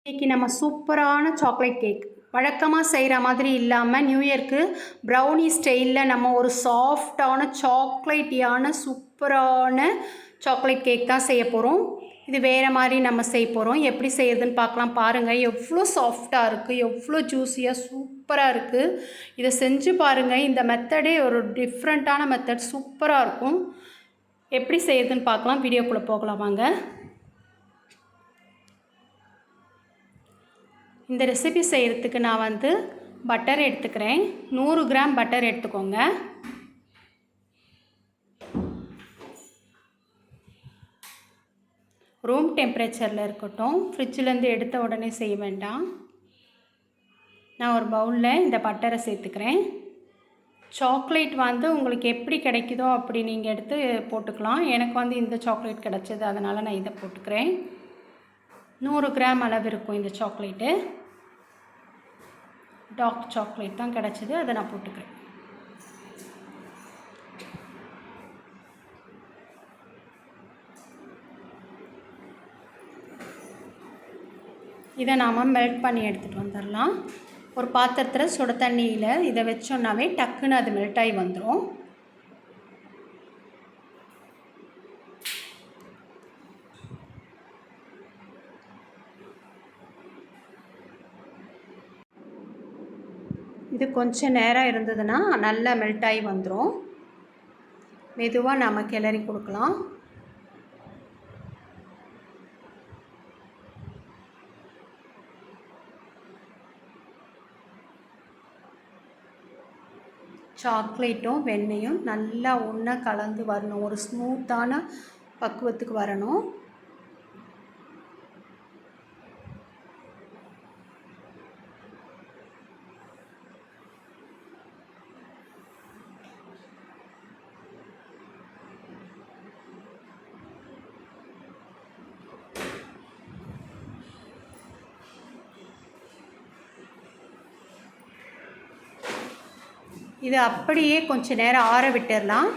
இன்னைக்கு நம்ம சூப்பரான சாக்லேட் கேக் வழக்கமாக செய்கிற மாதிரி இல்லாமல் நியூ இயர்க்கு ப்ரௌனி ஸ்டைலில் நம்ம ஒரு சாஃப்டான சாக்லேட்டியான சூப்பரான சாக்லேட் கேக் தான் செய்ய போகிறோம். இது வேறு மாதிரி நம்ம செய்ய போகிறோம். எப்படி செய்யறதுன்னு பார்க்கலாம். பாருங்கள் எவ்வளோ சாஃப்டாக இருக்குது, எவ்வளோ ஜூஸியாக சூப்பராக இருக்குது. இதை செஞ்சு பாருங்கள். இந்த மெத்தடே ஒரு டிஃப்ரெண்ட்டான மெத்தட், சூப்பராக இருக்கும். எப்படி செய்யறதுன்னு பார்க்கலாம். வீடியோக்குள்ளே போகலாம் வாங்க. இந்த ரெசிபி செய்கிறதுக்கு நான் பட்டர் எடுத்துக்கிறேன். 100 கிராம் பட்டர் எடுத்துக்கோங்க. ரூம் டெம்பரேச்சரில் இருக்கட்டும். ஃப்ரிட்ஜிலேருந்து எடுத்த உடனே செய்ய வேண்டாம். நான் ஒரு பவுலில் இந்த பட்டரை சேர்த்துக்கிறேன். சாக்லேட் உங்களுக்கு எப்படி கிடைக்குதோ அப்படி நீங்கள் எடுத்து போட்டுக்கலாம். எனக்கு இந்த சாக்லேட் கிடச்சிது, அதனால் நான் இதை போட்டுக்கிறேன். 100 கிராம் அளவு இருக்கும் இந்த சாக்லேட்டு. டார்க் சாக்லேட் தான் கிடச்சிது, அதை நான் போட்டுக்கிறேன். இதை நாம் மெல்ட் பண்ணி எடுத்துகிட்டு வந்துடலாம். ஒரு பாத்திரத்தில் சுட தண்ணியில் இதை வச்சோன்னாவே டக்குன்னு அது மெல்ட் ஆகி வந்துடும். இது கொஞ்சம் நேரம் இருந்ததுன்னா நல்லா மெல்ட் ஆகி வந்துடும். மெதுவாக நாம் கிளறி கொடுக்கலாம். சாக்லேட்டும் வெண்ணெயும் நல்லா ஒன்றா கலந்து வரணும். ஒரு ஸ்மூத்தான பக்குவத்துக்கு வரணும். இது அப்படியே கொஞ்சம் நேரம் ஆற விட்டுடலாம்.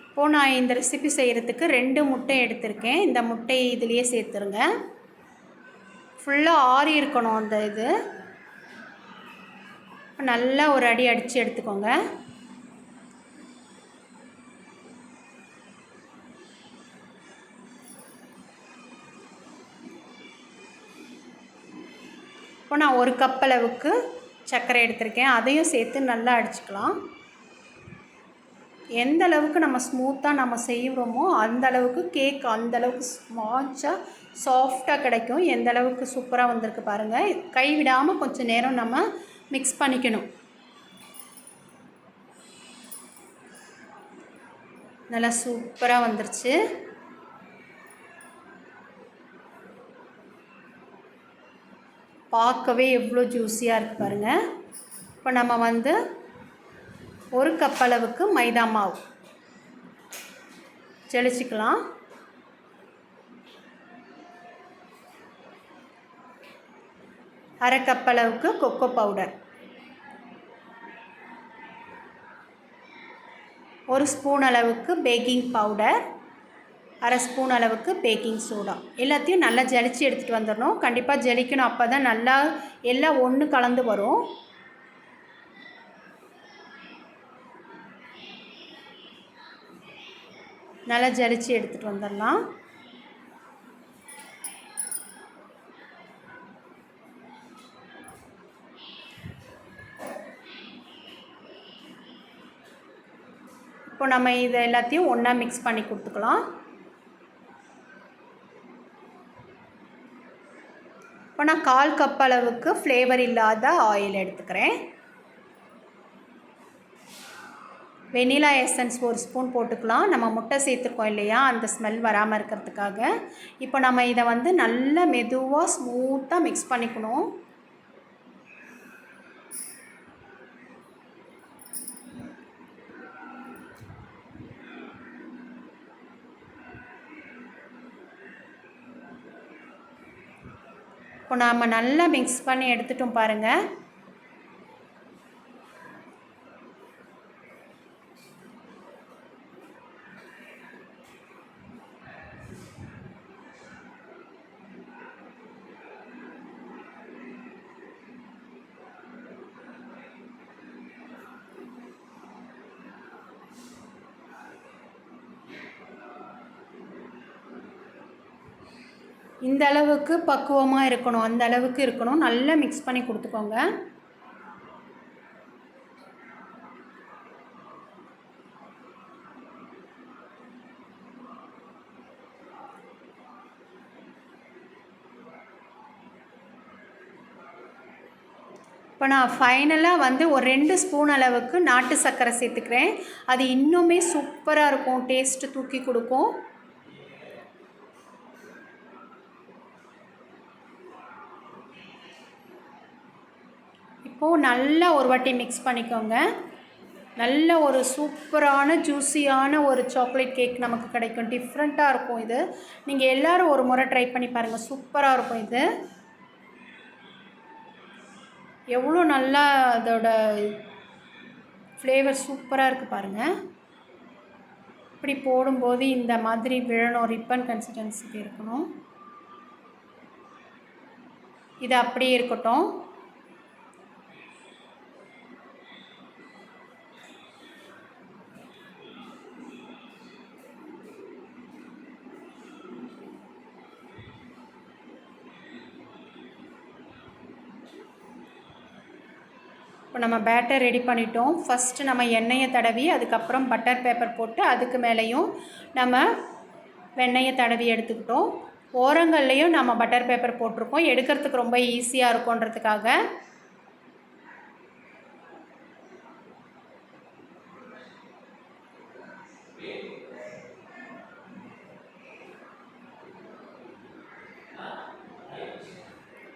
இப்போது நான் இந்த ரெசிபி செய்கிறதுக்கு 2 முட்டை எடுத்திருக்கேன். இந்த முட்டையை இதுலேயே சேர்த்துருங்க. ஃபுல்லாக ஆறி இருக்கணும் அந்த இது. நல்லா ஒரு அடி அடித்து எடுத்துக்கோங்க. இப்போ நான் 1 கப் அளவுக்கு சர்க்கரை எடுத்திருக்கேன். அதையும் சேர்த்து நல்லா அடிச்சுக்கலாம். எந்த அளவுக்கு நம்ம ஸ்மூத்தாக நம்ம செய்கிறோமோ அந்த அளவுக்கு கேக் அந்தளவுக்கு ஸ்மாச்சாக சாஃப்டாக கிடைக்கும். எந்த அளவுக்கு சூப்பராக வந்திருக்கு பாருங்கள். கைவிடாமல் கொஞ்சம் நேரம் நம்ம மிக்ஸ் பண்ணிக்கணும். நல்லா சூப்பராக வந்துருச்சு. பார்க்கவே எவ்வளோ ஜூஸியாக இருக்குது பாருங்கள். இப்போ நம்ம 1 கப் அளவுக்கு மைதா மாவு தெளிச்சிக்கலாம். அரை கப் அளவுக்கு கொக்கோ பவுடர், 1 ஸ்பூன் அளவுக்கு பேக்கிங் பவுடர், அரை ஸ்பூன் அளவுக்கு பேக்கிங் சோடா. எல்லாத்தையும் நல்லா ஜலிச்சு எடுத்துகிட்டு வந்துடணும். கண்டிப்பாக ஜலிக்கணும், அப்போ தான் நல்லா எல்லாம் ஒன்று கலந்து வரும். நல்லா ஜலிச்சு எடுத்துகிட்டு வந்துடலாம். இப்போ நம்ம இதை எல்லாத்தையும் ஒன்றா மிக்ஸ் பண்ணி கொடுத்துக்கலாம். இப்போ நான் 1/4 கப் அளவுக்கு ஃப்ளேவர் இல்லாத ஆயில் எடுத்துக்கிறேன். வெனிலா எசன்ஸ் 1 ஸ்பூன் போட்டுக்கலாம். நம்ம முட்டை சேர்த்துருக்கோம் இல்லையா, அந்த ஸ்மெல் வராமல் இருக்கிறதுக்காக. இப்போ நம்ம இதை நல்லா மெதுவாக ஸ்மூத்தாக மிக்ஸ் பண்ணிக்கணும். இப்போ நாம் நல்லா மிக்ஸ் பண்ணி எடுத்துட்டோம் பாருங்கள். இந்த அளவுக்கு பக்குவமாக இருக்கணும், அந்த அளவுக்கு இருக்கணும். நல்லா மிக்ஸ் பண்ணி கொடுத்துக்கோங்க. இப்போ நான் ஃபைனலாக வந்து ஒரு 2 ஸ்பூன் அளவுக்கு நாட்டு சர்க்கரை சேர்த்துக்கிறேன். அது இன்னுமே சூப்பராக இருக்கும், டேஸ்ட்டு தூக்கி கொடுக்கும். இப்போது நல்லா ஒரு வாட்டி மிக்ஸ் பண்ணிக்கோங்க. நல்ல ஒரு சூப்பரான ஜூஸியான ஒரு சாக்லேட் கேக் நமக்கு கிடைக்கும். டிஃப்ரெண்ட்டாக இருக்கும் இது. நீங்கள் எல்லோரும் ஒரு முறை ட்ரை பண்ணி பாருங்கள், சூப்பராக இருக்கும் இது. எவ்வளோ நல்லா அதோட ஃப்ளேவர் சூப்பராக இருக்குது பாருங்கள். இப்படி போடும்போது இந்த மாதிரி விழணும், ரிப்பன் கன்சிஸ்டன்சிக்கு இருக்கணும். இது அப்படியே இருக்கட்டும். இப்போ நம்ம பேட்டர் ரெடி பண்ணிட்டோம். ஃபஸ்ட்டு நம்ம எண்ணெயை தடவி அதுக்கப்புறம் பட்டர் பேப்பர் போட்டு அதுக்கு மேலேயும் நம்ம வெண்ணெயை தடவி எடுத்துக்கிட்டோம். ஓரங்கள்லேயும் நம்ம பட்டர் பேப்பர் போட்டிருக்கோம், எடுக்கிறதுக்கு ரொம்ப ஈஸியாக இருக்கும்ன்றதுக்காக.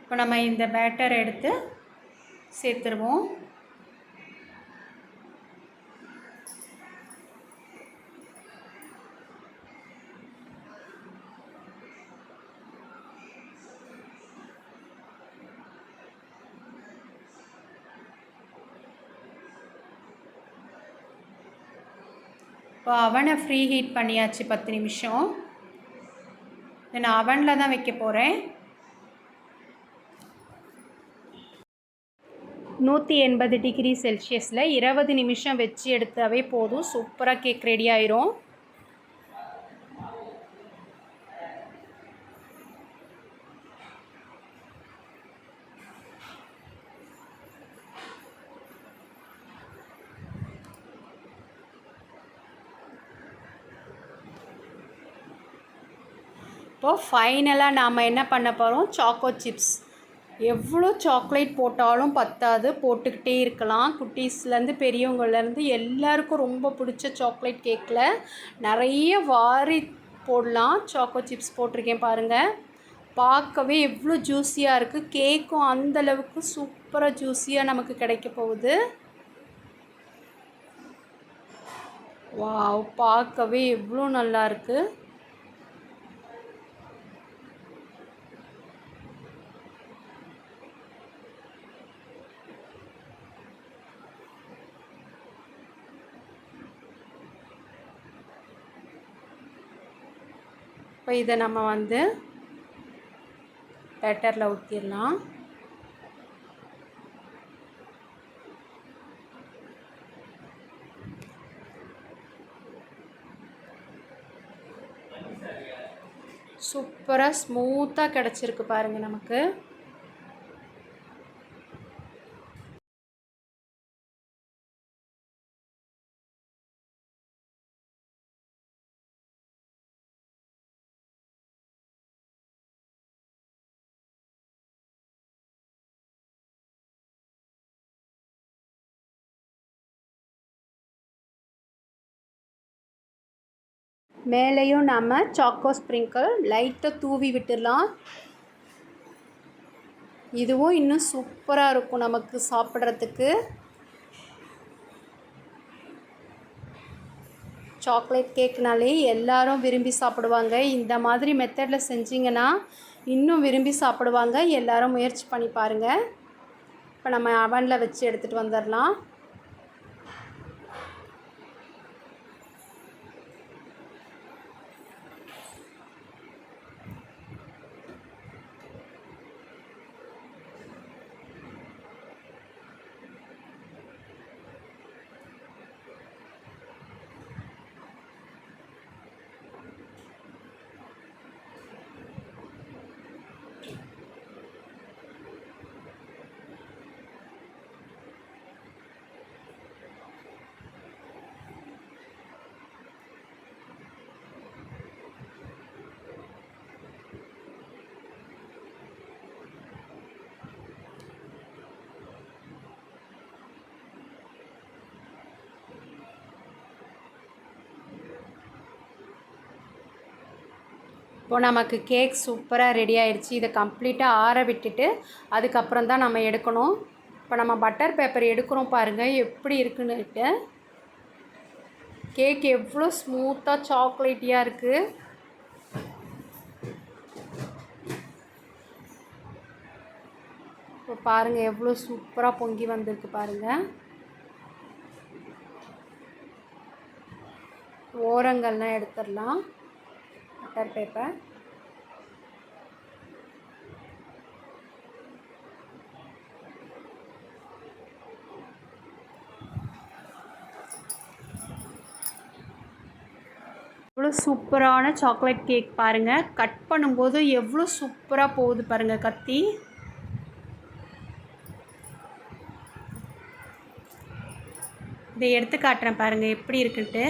இப்போ நம்ம இந்த பேட்டர் எடுத்து சேர்த்துருவோம். இப்போ அவனை ஃப்ரீ ஹீட் பண்ணியாச்சு 10 நிமிஷம். நான் அவனில் தான் வைக்க போகிறேன். 180 டிகிரி செல்சியஸில் 20 நிமிஷம் வச்சு எடுத்தாவே போதும். சூப்பராக கேக் ரெடி ஆயிரும். இப்போ ஃபைனலாக நாம் என்ன பண்ண போகிறோம், சாக்கோ சிப்ஸ். எவ்வளோ சாக்லேட் போட்டாலும் பத்தாது, போட்டுக்கிட்டே இருக்கலாம். குட்டீஸ்லேருந்து பெரியவங்கள்லேருந்து எல்லாருக்கும் ரொம்ப பிடிச்ச சாக்லேட் கேக்கில் நிறைய வாரி போடலாம். சாக்கோ சிப்ஸ் போட்டிருக்கேன் பாருங்கள். பார்க்கவே எவ்வளோ ஜூஸியாக இருக்குது. கேக்கும் அந்தளவுக்கு சூப்பராக ஜூஸியாக நமக்கு கிடைக்க போகுது. வாவ், பார்க்கவே எவ்வளோ நல்லா இருக்குது. இப்போ இதை நம்ம வந்து பேட்டரில் ஊற்றிடலாம். சூப்பராக ஸ்மூத்தாக கிடச்சிருக்கு பாருங்கள் நமக்கு. மேலேயும் நாம் சாக்கோ ஸ்ப்ரிங்கிள் லைட்டாக தூவி விட்டுடலாம். இதுவும் இன்னும் சூப்பராக இருக்கும் நமக்கு சாப்பிட்றதுக்கு. சாக்லேட் கேக்னாலே எல்லாரும் விரும்பி சாப்பிடுவாங்க. இந்த மாதிரி மெத்தடில் செஞ்சிங்கன்னா இன்னும் விரும்பி சாப்பிடுவாங்க. எல்லோரும் முயற்சி பண்ணி பாருங்கள். இப்போ நம்ம அவனில் வச்சு எடுத்துகிட்டு வந்துடலாம். இப்போ நமக்கு கேக் சூப்பராக ரெடி ஆயிடுச்சு. இதை கம்ப்ளீட்டாக ஆற விட்டுட்டு அதுக்கப்புறம் தான் நம்ம எடுக்கணும். இப்போ நம்ம பட்டர் பேப்பர் எடுக்கிறோம் பாருங்கள் எப்படி இருக்குன்னுட்டு. கேக் எவ்வளோ ஸ்மூத்தாக சாக்லேட்டியாக இருக்குது. இப்போ பாருங்கள் எவ்வளோ சூப்பராக பொங்கி வந்திருக்கு பாருங்கள். ஓரங்கள்லாம் எடுத்துடலாம் பட்டர் பேப்பர். எவ்வளோ சூப்பரான சாக்லேட் கேக் பாருங்கள். கட் பண்ணும்போது எவ்வளோ சூப்பராக போகுது பாருங்கள் கத்தி. இதை எடுத்து காட்டுறேன் பாருங்கள் எப்படி இருக்குன்ட்டு.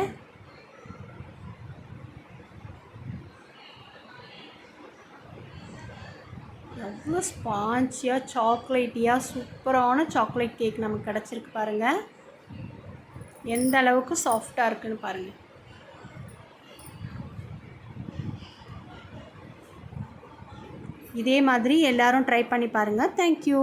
எவ்வளோ ஸ்பாஞ்சியாக சாக்லேட்டியாக சூப்பரான சாக்லேட் கேக் நமக்கு கிடச்சிருக்கு பாருங்கள். எந்த அளவுக்கு சாஃப்டாக இருக்குன்னு பாருங்கள். இதே மாதிரி எல்லோரும் ட்ரை பண்ணி பாருங்கள். தேங்க்யூ.